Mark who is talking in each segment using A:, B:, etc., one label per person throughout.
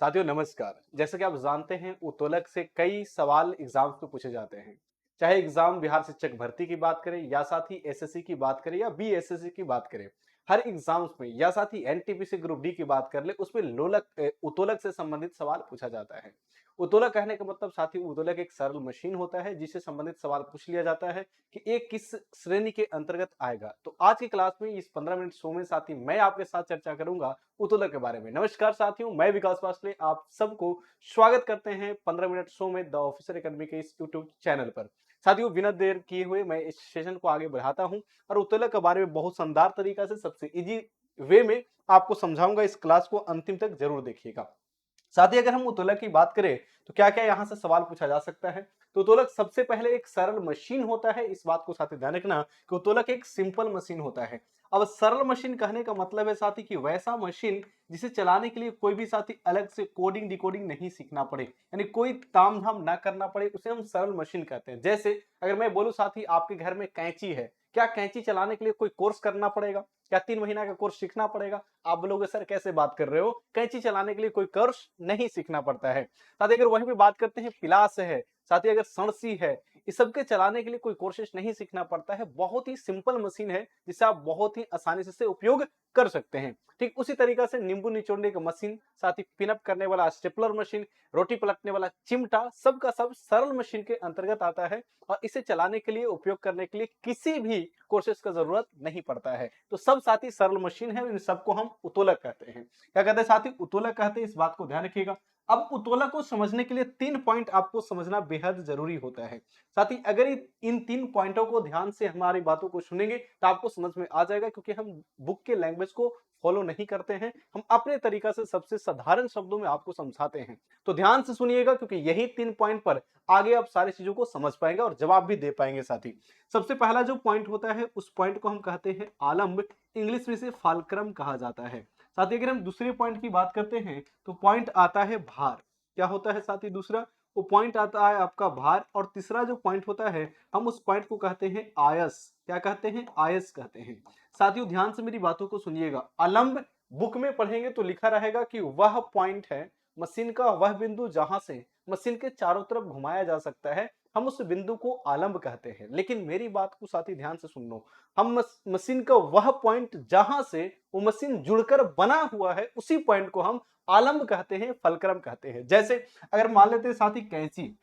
A: साथियों नमस्कार। जैसे कि आप जानते हैं उत्तोलक से कई सवाल एग्जाम्स में पूछे जाते हैं। चाहे एग्जाम बिहार शिक्षक भर्ती की बात करें या साथ ही एसएससी की बात करें या बीएसएससी की बात करें, हर एग्जाम्स में या साथ ही एनटीपीसी ग्रुप डी की बात कर ले उसमें उत्तोलक से संबंधित सवाल पूछा जाता है। उत्तोलक कहने का मतलब साथी उत्तोलक एक सरल मशीन होता है जिससे संबंधित सवाल पूछ लिया जाता है कि एक किस श्रेणी के अंतर्गत आएगा। तो आज की क्लास में इस 15 मिनट शो में साथी मैं आपके साथ चर्चा करूंगा उत्तोलक के बारे में। नमस्कार साथियों, मैं विकास वासले आप सबको स्वागत करते हैं 15 मिनट शो में द ऑफिसर एकेडमी के इस यूट्यूब चैनल पर। साथियों बिना देर किए हुए मैं इस सेशन को आगे बढ़ाता हूं और उत्तोलक के बारे में बहुत शानदार तरीका से सबसे इजी वे में आपको समझाऊंगा। इस क्लास को अंतिम तक जरूर देखिएगा। साथ ही अगर हम उत्तोलक की बात करें तो क्या क्या यहां से सवाल पूछा जा सकता है। तो उत्तोलक सबसे पहले एक सरल मशीन होता है। इस बात को साथी ध्यान रखना कि उत्तोलक एक सिंपल मशीन होता है। अब सरल मशीन कहने का मतलब है साथी कि वैसा मशीन जिसे चलाने के लिए कोई भी साथी अलग से कोडिंग डिकोडिंग नहीं सीखना पड़े, यानी कोई ताम झाम ना करना पड़े, उसे हम सरल मशीन कहते हैं। जैसे अगर मैं बोलूं साथी आपके घर में कैंची है, क्या कैंची चलाने के लिए कोई कोर्स करना पड़ेगा? क्या 3 महीना का कोर्स सीखना पड़ेगा? आप बोलोगे सर कैसे बात कर रहे हो, कैंची चलाने के लिए कोई कोर्स नहीं सीखना पड़ता है। साथ ही अगर वहीं पे बात करते हैं पिलास है, साथ ही अगर सणसी है, इस सब के चलाने के लिए कोई कोर्सेज नहीं सीखना पड़ता है। बहुत ही सिंपल मशीन है जिसे आप बहुत ही आसानी से उपयोग कर सकते हैं। ठीक उसी तरीका से नींबू निचोड़ने की मशीन, साथ ही पिनअप करने वाला स्टेपलर मशीन, रोटी पलटने वाला चिमटा, सब का सब सरल मशीन के अंतर्गत आता है और इसे चलाने के लिए उपयोग करने के लिए किसी भी कोर्सेज का जरूरत नहीं पड़ता है। तो सब साथी सरल मशीन है, इन सबको हम उत्तोलक कहते हैं। क्या कहते हैं साथी? उत्तोलक कहते हैं। इस बात को ध्यान रखिएगा। अब उत्तोलक को समझने के लिए 3 पॉइंट आपको समझना बेहद जरूरी होता है। साथी अगर इन 3 पॉइंटों को ध्यान से हमारी बातों को सुनेंगे तो आपको समझ में आ जाएगा, क्योंकि हम बुक के लैंग्वेज को फॉलो नहीं करते हैं, हम अपने तरीका से सबसे साधारण शब्दों में आपको समझाते हैं। तो ध्यान से सुनिएगा, क्योंकि यही 3 पॉइंट पर आगे आप सारी चीजों को समझ पाएंगे और जवाब भी दे पाएंगे। साथी सबसे पहला जो पॉइंट होता है उस पॉइंट को हम कहते हैं आलंब, इंग्लिश में से फाल्क्रम कहा जाता है। साथ ही अगर हम दूसरे पॉइंट की बात करते हैं तो पॉइंट आता है भार। क्या होता है साथी? दूसरा वो पॉइंट आता है आपका भार। और तीसरा जो पॉइंट होता है हम उस पॉइंट को कहते हैं आयस। क्या कहते हैं? आयस कहते हैं। साथियों ध्यान से मेरी बातों को सुनिएगा। आलंब बुक में पढ़ेंगे तो लिखा रहेगा कि वह पॉइंट है, मशीन का वह बिंदु जहां से मशीन के चारों तरफ घुमाया जा सकता है, हम उस बिंदु को आलंब कहते हैं। लेकिन मेरी बात को साथी ध्यान से सुन लो, हम मशीन का वह पॉइंट जहां से वो मशीन जुड़कर बना हुआ है उसी पॉइंट को हम आलंब कहते हैं, फलक्रम कहते हैं। जैसे अगर मान लेते हैं साथी कैंची,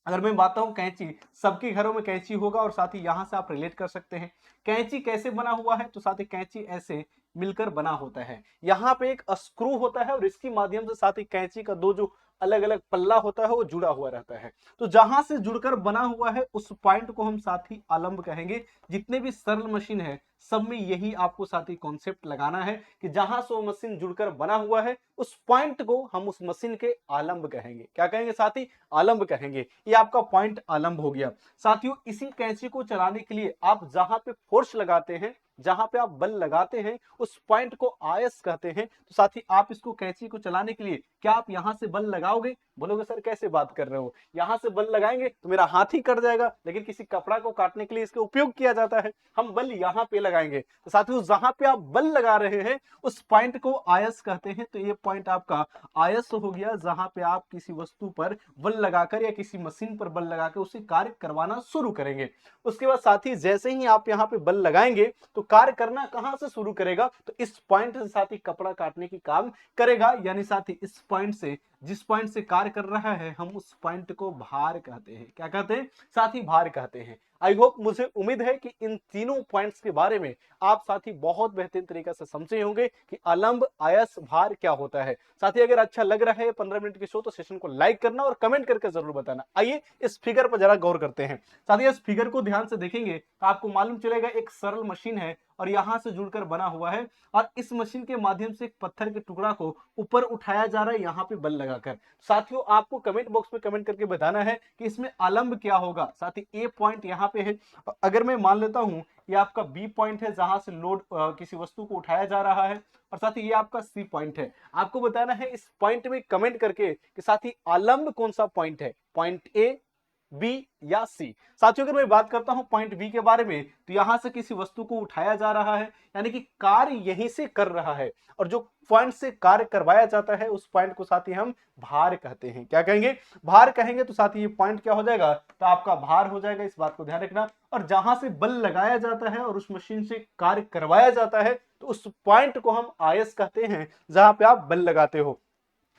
A: अगर मैं बात हूं कैंची, सबके घरों में कैंची होगा और साथ ही यहां से आप रिलेट कर सकते हैं कैंची कैसे बना हुआ है। तो साथ ही कैंची ऐसे मिलकर बना होता है, यहाँ पे एक स्क्रू होता है और इसके माध्यम से साथ ही कैंची का दो जो अलग अलग पल्ला होता है वो जुड़ा हुआ रहता है। तो जहां से जुड़कर बना हुआ है उस पॉइंट को हम साथी आलंब कहेंगे। जितने भी सरल मशीन है सब में यही आपको साथी कॉन्सेप्ट लगाना है कि जहां से वो मशीन जुड़कर बना हुआ है उस पॉइंट को हम उस मशीन के आलंब कहेंगे। क्या कहेंगे साथी? आलंब कहेंगे। ये आपका पॉइंट आलंब हो गया। साथियों इसी कैंची को चलाने के लिए आप जहां पे फोर्स लगाते हैं, जहां पे आप बल लगाते हैं उस पॉइंट को आयस कहते हैं। तो साथी आप इसको कैंची को चलाने के लिए क्या आप यहां से बल लगाओगे? बोलोगे सर कैसे बात कर रहे हो, यहां से बल लगाएंगे तो मेरा हाथ ही कट जाएगा। लेकिन किसी कपड़ा को काटने के लिए इसका उपयोग किया जाता है, हम बल यहां पे लगाएंगे। तो साथियों जहां पे आप बल लगा रहे हैं उस पॉइंट को आयस कहते हैं। तो ये पॉइंट आपका आयस हो गया, जहां पे आप किसी वस्तु पर बल लगाकर या किसी मशीन पर बल लगाकर उसे कार्य करवाना शुरू करेंगे। उसके बाद साथी जैसे ही आप यहाँ पे बल लगाएंगे तो कार्य करना कहां से शुरू करेगा? तो इस पॉइंट से साथी कपड़ा काटने की काम करेगा। यानी साथी इस पॉइंट से, जिस पॉइंट से कार्य कर रहा है हम उस पॉइंट को भार कहते हैं। क्या कहते हैं साथी? भार कहते हैं। आई होप, मुझे उम्मीद है कि इन तीनों पॉइंट्स के बारे में आप साथी बहुत बेहतरीन तरीके से समझे होंगे कि आलंब, आयस, भार क्या होता है। साथी अगर अच्छा लग रहा है 15 मिनट की शो तो सेशन को लाइक करना और कमेंट करके जरूर बताना। आइए इस फिगर पर जरा गौर करते हैं। साथी इस फिगर को ध्यान से देखेंगे तो आपको मालूम चलेगा एक सरल मशीन है और यहां से जुड़कर बना हुआ है और इस मशीन के माध्यम से एक पत्थर के टुकड़ा को ऊपर उठाया जा रहा है यहाँ पे बल लगाकर। साथियों आपको कमेंट बॉक्स में कमेंट करके बताना है कि इसमें आलंब क्या होगा। साथी ए पॉइंट यहाँ पे है, अगर मैं मान लेता हूं ये आपका बी पॉइंट है जहां से लोड किसी वस्तु को उठाया जा रहा है, और साथ ही ये आपका सी पॉइंट है। आपको बताना है इस पॉइंट में कमेंट करके कि साथी आलंब कौन सा पॉइंट है, पॉइंट ए, बी या सी। साथियों अगर मैं बात करता हूं पॉइंट बी के बारे में, तो यहां से किसी वस्तु को उठाया जा रहा है, यानी कि कार्य यहीं से कर रहा है, और जो पॉइंट से कार्य करवाया जाता है उस पॉइंट को साथी हम भार कहते हैं। क्या कहेंगे? भार कहेंगे। तो साथी ये पॉइंट क्या हो जाएगा? तो आपका भार हो जाएगा, इस बात को ध्यान रखना। और जहां से बल लगाया जाता है और उस मशीन से कार्य करवाया जाता है, तो उस पॉइंट को हम आयस कहते हैं, जहां पे आप बल लगाते हो।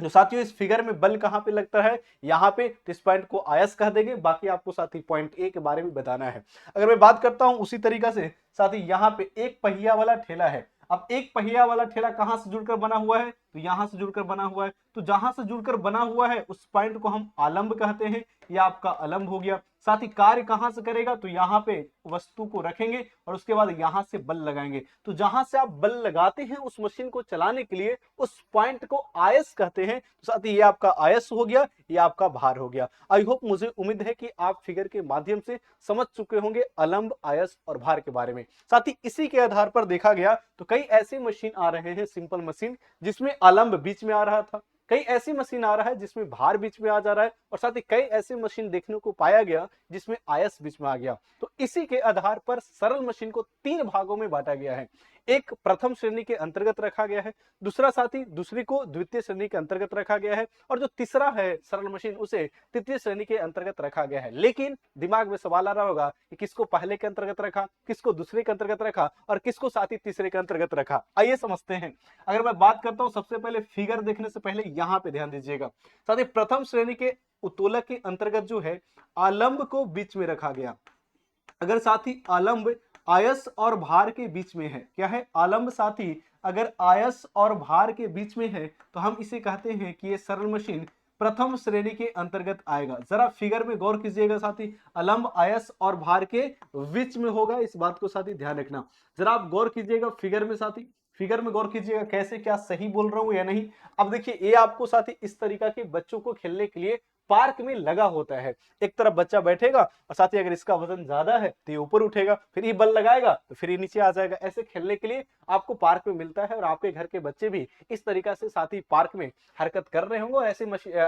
A: तो साथियों इस फिगर में बल कहां पे लगता है? यहां पे। तो इस पॉइंट को आयस कह देंगे। बाकी आपको साथी पॉइंट ए के बारे में बताना है। अगर मैं बात करता हूं उसी तरीका से साथी, यहां पे एक पहिया वाला ठेला है। अब एक पहिया वाला ठेला कहां से जुड़कर बना हुआ है? तो यहां से जुड़कर बना हुआ है। तो जहां से जुड़कर बना हुआ है उस पॉइंट को हम आलंब कहते हैं। यह आपका आलंब हो गया। साथ ही कार्य कहां से करेगा? तो यहां पे वस्तु को रखेंगे और उसके बाद यहां से बल लगाएंगे। तो जहां से आप बल लगाते हैं उस मशीन को चलाने के लिए, उस पॉइंट को आयस कहते हैं। तो साथ ही ये आपका आयस हो गया, ये आपका भार हो गया। आई होप, मुझे उम्मीद है कि आप फिगर के माध्यम से समझ चुके होंगे आलंब, आयस और भार के बारे में। साथ ही इसी के आधार पर देखा गया तो कई ऐसे मशीन आ रहे हैं, सिंपल मशीन, जिसमें आलंब बीच में आ रहा था। कई ऐसी मशीन आ रहा है जिसमें भार बीच में आ जा रहा है, और साथ ही कई ऐसी मशीन देखने को पाया गया जिसमें आयस बीच में आ गया। तो इसी के आधार पर सरल मशीन को 3 भागों में बांटा गया है। एक प्रथम श्रेणी के अंतर्गत रखा गया है, दूसरा साथी दूसरी को द्वितीय श्रेणी के अंतर्गत रखा गया है, और जो तीसरा है सरल मशीन उसे तृतीय श्रेणी के अंतर्गत रखा गया है। लेकिन दिमाग में सवाल आ रहा होगा कि किसको पहले के अंतर्गत रखा, किसको दूसरे के अंतर्गत रखा, और किसको साथी तीसरे के अंतर्गत रखा। आइए समझते हैं। अगर मैं बात करता हूं, सबसे पहले फिगर देखने से पहले यहां पे ध्यान दीजिएगा। साथी प्रथम श्रेणी के उत्तोलक के अंतर्गत जो है आलंब को बीच में रखा गया। अगर साथी आलंब आयस और भार के बीच में है, क्या है? आलंब साथी अगर आयस और भार के बीच में है, तो हम इसे कहते हैं कि ये सरल मशीन प्रथम श्रेणी के अंतर्गत आएगा। जरा फिगर में गौर कीजिएगा साथी, आलंब आयस और भार के बीच में होगा, इस बात को साथी ध्यान रखना। जरा आप गौर कीजिएगा फिगर में साथी, फिगर में गौर कीजिएगा कैसे, क्या सही बोल रहा हूं या नहीं। अब देखिए, ये आपको साथी इस तरीका के बच्चों को खेलने के लिए पार्क में लगा होता है। एक तरफ बच्चा बैठेगा और साथ ही अगर इसका वजन ज्यादा है तो ये ऊपर उठेगा, फिर ये बल लगाएगा तो फिर ये नीचे आ जाएगा। ऐसे खेलने के लिए आपको पार्क में मिलता है, और आपके घर के बच्चे भी इस तरीका से साथी पार्क में हरकत कर रहे होंगे और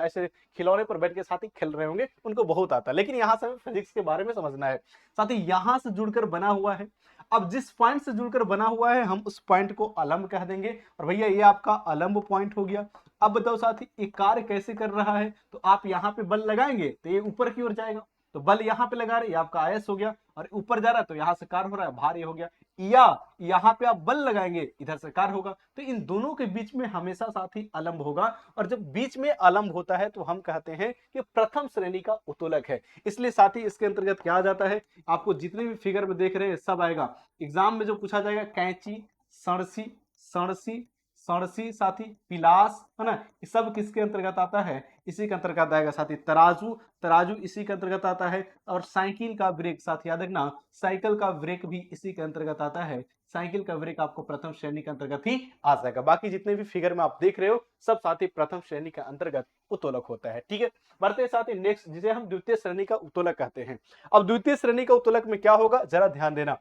A: ऐसे खिलौने पर बैठ के साथी खेल रहे होंगे। उनको बहुत आता है, लेकिन यहाँ से हमें फिजिक्स के बारे में समझना है। साथी यहाँ से जुड़कर बना हुआ है। अब जिस पॉइंट से जुड़कर बना हुआ है हम उस पॉइंट को आलंब कह देंगे, और भैया ये आपका आलंब पॉइंट हो गया। अब बताओ साथी ये कार्य कैसे कर रहा है? तो आप यहाँ पे बल लगाएंगे तो ये ऊपर की ओर जाएगा, तो बल यहाँ पे लगा रहे, ये आपका आयस हो गया, और ऊपर जा रहा है तो यहाँ से कार्य हो रहा है, भार ये हो गया। या यहाँ पे आप बल लगाएंगे, इधर से कार्य होगा। तो इन दोनों के बीच में हमेशा साथी आलंब होगा, और जब बीच में आलंब होता है तो हम कहते हैं कि प्रथम श्रेणी का उत्तोलक है। इसलिए साथी इसके अंतर्गत क्या आ जाता है, आपको जितने भी फिगर में देख रहे हैं सब आएगा। एग्जाम में जो पूछा जाएगा, कैंची, सड़सी, सड़सी, सड़सी साथी, पिलास, है ना, ये सब किसके अंतर्गत आता है? इसी के अंतर्गत आएगा साथी। तराजू, तराजू इसी के अंतर्गत आता है। और साइकिल का ब्रेक साथी याद रखना, साइकिल का ब्रेक भी इसी के अंतर्गत आता है। साइकिल का ब्रेक आपको प्रथम श्रेणी के अंतर्गत ही आ जाएगा। बाकी जितने भी फिगर में आप देख रहे हो सब साथी प्रथम श्रेणी के अंतर्गत उत्तोलक होता है। ठीक है, बढ़ते साथी नेक्स्ट, जिसे हम द्वितीय श्रेणी का उत्तोलक कहते हैं। अब द्वितीय श्रेणी का उत्तोलक में क्या होगा, जरा ध्यान देना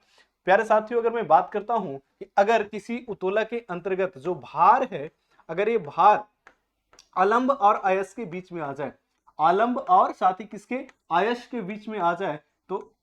A: प्यारे साथियों। अगर मैं बात करता हूं कि अगर किसी उत्तोलक के अंतर्गत जो भार है, अगर ये भार आलंब और आयस के बीच में आ जाए, आलंब और साथी किसके? आयस के बीच में आ जाए, तो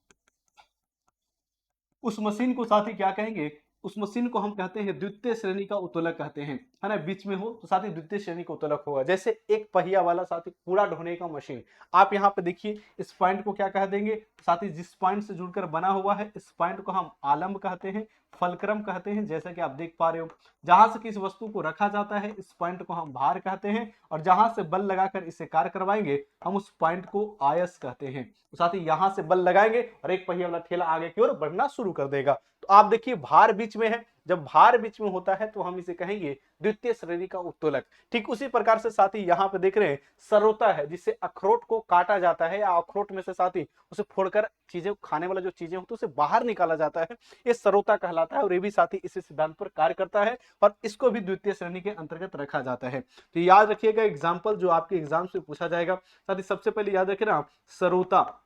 A: उस मशीन को साथी क्या कहेंगे? उस मशीन को हम कहते हैं द्वितीय श्रेणी का उत्तोलक कहते हैं, है ना। बीच में हो तो साथी द्वितीय श्रेणी का उत्तोलक होगा। जैसे एक पहिया वाला साथी कूड़ा ढोने का मशीन, आप यहाँ पे देखिए, इस पॉइंट को क्या कह देंगे साथी? जिस पॉइंट से जुड़कर बना हुआ है इस पॉइंट को हम आलंब कहते हैं, फलक्रम कहते हैं। जैसा कि आप देख पा रहे हो, जहां से किस वस्तु को रखा जाता है इस पॉइंट को हम भार कहते हैं, और जहां से बल लगाकर इसे कार्य करवाएंगे हम उस पॉइंट को आयस कहते हैं। तो साथी यहां से बल लगाएंगे और एक पहिया वाला ठेला आगे की ओर बढ़ना शुरू कर देगा। तो आप देखिए भार बीच में है, जब भार बीच में होता है तो हम इसे कहेंगे द्वितीय श्रेणी का उत्तोलक। ठीक उसी प्रकार से साथी यहाँ पे देख रहे हैं सरोता है, जिससे अखरोट को काटा जाता है, या अखरोट में से साथी उसे फोड़कर चीजें खाने वाला जो चीजें होती है उसे बाहर निकाला जाता है, ये सरोता कहलाता है। और ये भी साथी इसी सिद्धांत पर कार्य करता है, और इसको भी द्वितीय श्रेणी के अंतर्गत रखा जाता है। तो याद रखिएगा एग्जाम्पल जो आपके एग्जाम से पूछा जाएगा साथी, सबसे पहले याद रखे ना, सरोता,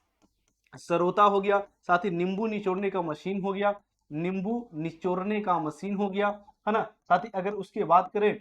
A: सरोता हो गया साथी, नींबू निचोड़ने का मशीन हो गया, नींबू निचोड़ने का मशीन हो गया, है ना। साथ ही अगर उसके बात करें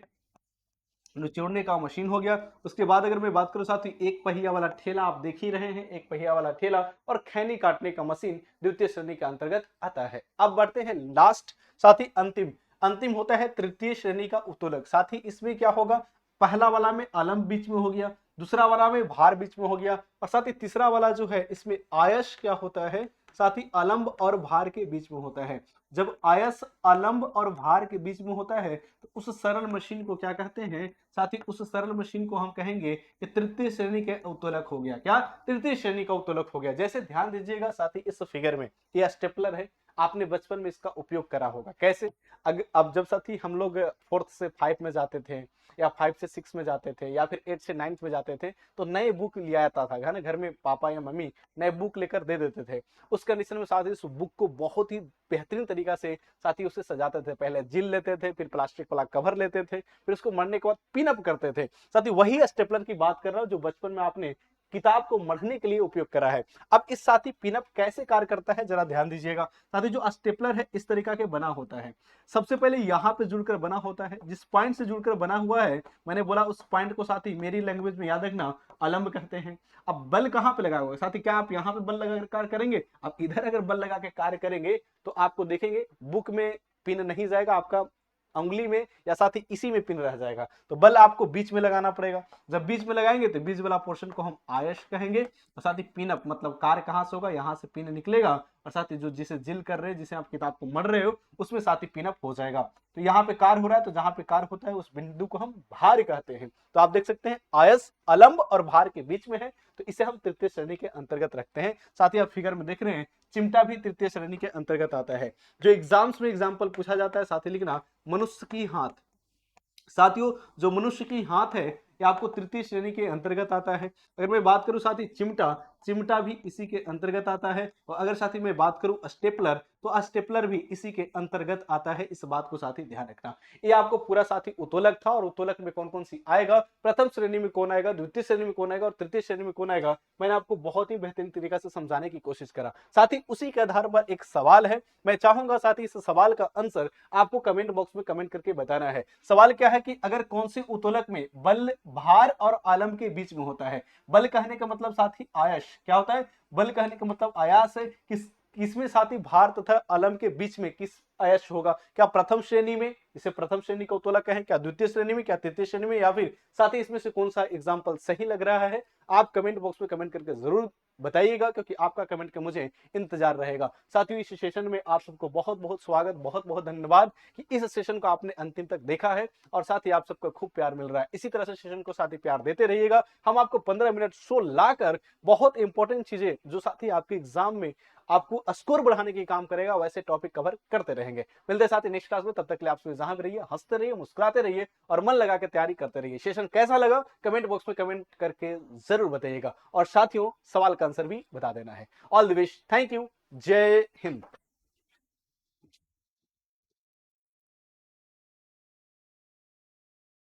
A: निचोड़ने का मशीन हो गया। उसके बाद अगर मैं बात करूं साथी, एक पहिया वाला ठेला आप देख ही रहे हैं, एक पहिया वाला ठेला और खैनी काटने का मशीन द्वितीय श्रेणी के अंतर्गत आता है। अब बढ़ते हैं लास्ट साथी अंतिम। अंतिम होता है तृतीय श्रेणी का उत्तोलक। साथी इसमें क्या होगा, पहला वाला में आलम बीच में हो गया, दूसरा वाला में भार बीच में हो गया, और साथ ही तीसरा वाला जो है इसमें आयश क्या होता है साथी, आलम्ब और भार के बीच में होता है। जब आयस आलम्ब और भार के बीच में होता है तो उस सरल मशीन को क्या कहते हैं साथ ही, उस सरल मशीन को हम कहेंगे कि तृतीय श्रेणी के उत्तोलक हो गया। क्या, तृतीय श्रेणी का उत्तोलक हो गया। जैसे ध्यान दीजिएगा साथी, इस फिगर में यह स्टेपलर है, आपने बचपन में इसका उपयोग करा होगा। कैसे, अब जब साथी हम लोग 4th से 5 में जाते थे या 5 से 6 में जाते थे या फिर 8 से 9th में जाते थे तो नए बुक लिया जाता था है ना, घर में पापा या मम्मी नए बुक लेकर दे देते थे। उस कंडीशन में साथी उस बुक को बहुत ही बेहतरीन तरीका से साथी उसे सजाते थे। पहले जिल लेते थे, फिर प्लास्टिक वाला कवर लेते थे, फिर उसको मरने के बाद पिन अप करते थे। साथी वही स्टेपलर की बात कर रहा हूं जो बचपन में आपने किताब को मढ़ने के लिए उपयोग करा है। अब इस साथी पिनअप कैसे कार्य करता है जरा ध्यान दीजिएगा। साथी जो स्टेपलर है इस तरीका के बना होता है। सबसे पहले यहाँ पे जुड़कर बना होता है, जिस पॉइंट से जुड़कर बना हुआ है मैंने बोला उस पॉइंट को साथी मेरी लैंग्वेज में याद रखना अलंब कहते हैं। अब बल कहाँ पे लगा हुआ है साथी, क्या आप यहाँ पे बल लगा कार्य करेंगे? आप इधर अगर बल लगा के कार्य करेंगे तो आपको देखेंगे बुक में पिन नहीं जाएगा, आपका उंगली में या साथ ही इसी में पिन रह जाएगा। तो बल आपको बीच में लगाना पड़ेगा। जब बीच में लगाएंगे तो बीच वाला पोर्शन को हम आयश कहेंगे, और साथ ही पिन अप मतलब कार्य कहां से होगा, यहां से पिन निकलेगा और साथ ही जो जिसे जिल कर रहे हैं, जिसे आप किताब को मढ़ रहे हो उसमें साथ ही पिन अप हो जाएगा। तो यहाँ पे कार्य हो रहा है, तो जहां पे कार्य होता है उस बिंदु को हम भार कहते हैं। तो आप देख सकते हैं आयस अलंब और भार के बीच में है, तो इसे हम तृतीय श्रेणी के अंतर्गत रखते हैं। साथ ही आप फिगर में देख रहे हैं चिमटा भी तृतीय श्रेणी के अंतर्गत आता है। जो एग्जाम्स में एग्जाम्पल पूछा जाता है साथ ही लिखना, मनुष्य की हाथ। साथियों जो मनुष्य की हाथ है ये आपको तृतीय श्रेणी के अंतर्गत आता है। अगर मैं बात करूं साथी चिमटा, चिमटा भी इसी के अंतर्गत आता है। और अगर साथी मैं बात करूं स्टेपलर, तो स्टेपलर भी इसी के अंतर्गत आता है। इस बात को साथी ध्यान रखना। ये आपको पूरा साथी उत्तोलक था, और उत्तोलक में कौन कौन सी आएगा, प्रथम श्रेणी में कौन आएगा, द्वितीय श्रेणी में कौन आएगा और तृतीय श्रेणी में कौन आएगा, मैंने आपको बहुत ही बेहतरीन तरीका से समझाने की कोशिश करा। साथी उसी के आधार पर एक सवाल है, मैं चाहूंगा साथी इस सवाल का आंसर आपको कमेंट बॉक्स में कमेंट करके बताना है। सवाल क्या है कि अगर कौन से उत्तोलक में बल भार और आलम के बीच में होता है। बल कहने का मतलब साथी आयश क्या होता है, बल कहने का मतलब आयास है। किसमें साथी भार तथा आलम के बीच में किस आयश होगा, क्या प्रथम श्रेणी में, इसे प्रथम श्रेणी का उत्तोलक कहें, क्या द्वितीय श्रेणी में, क्या तृतीय श्रेणी में, या फिर साथी इसमें से कौन सा एग्जाम्पल सही लग रहा है। आप कमेंट बॉक्स में कमेंट करके जरूर बताइएगा, क्योंकि आपका कमेंट का मुझे इंतजार रहेगा। साथियों इस सेशन में आप सबको बहुत बहुत स्वागत, बहुत बहुत धन्यवाद कि इस सेशन को आपने अंतिम तक देखा है, और साथ ही आप सबको खूब प्यार मिल रहा है। इसी तरह से सेशन को साथी प्यार देते रहिएगा। हम आपको 15 मिनट शो लाकर बहुत इंपॉर्टेंट चीजें जो साथी आपके एग्जाम में आपको स्कोर बढ़ाने की काम करेगा वैसे टॉपिक कवर करते रहेंगे। मिलते हैं साथी नेक्स्ट क्लास में, तब तक के लिए आप सभी जहां भी रहिए हंसते रहिए, मुस्कुराते रहिए और मन लगा के तैयारी करते रहिए। सेशन कैसा लगा कमेंट बॉक्स में कमेंट करके जरूर बताइएगा, और साथियों सवाल का आंसर भी बता देना है। All the best, thank you, जय हिंद।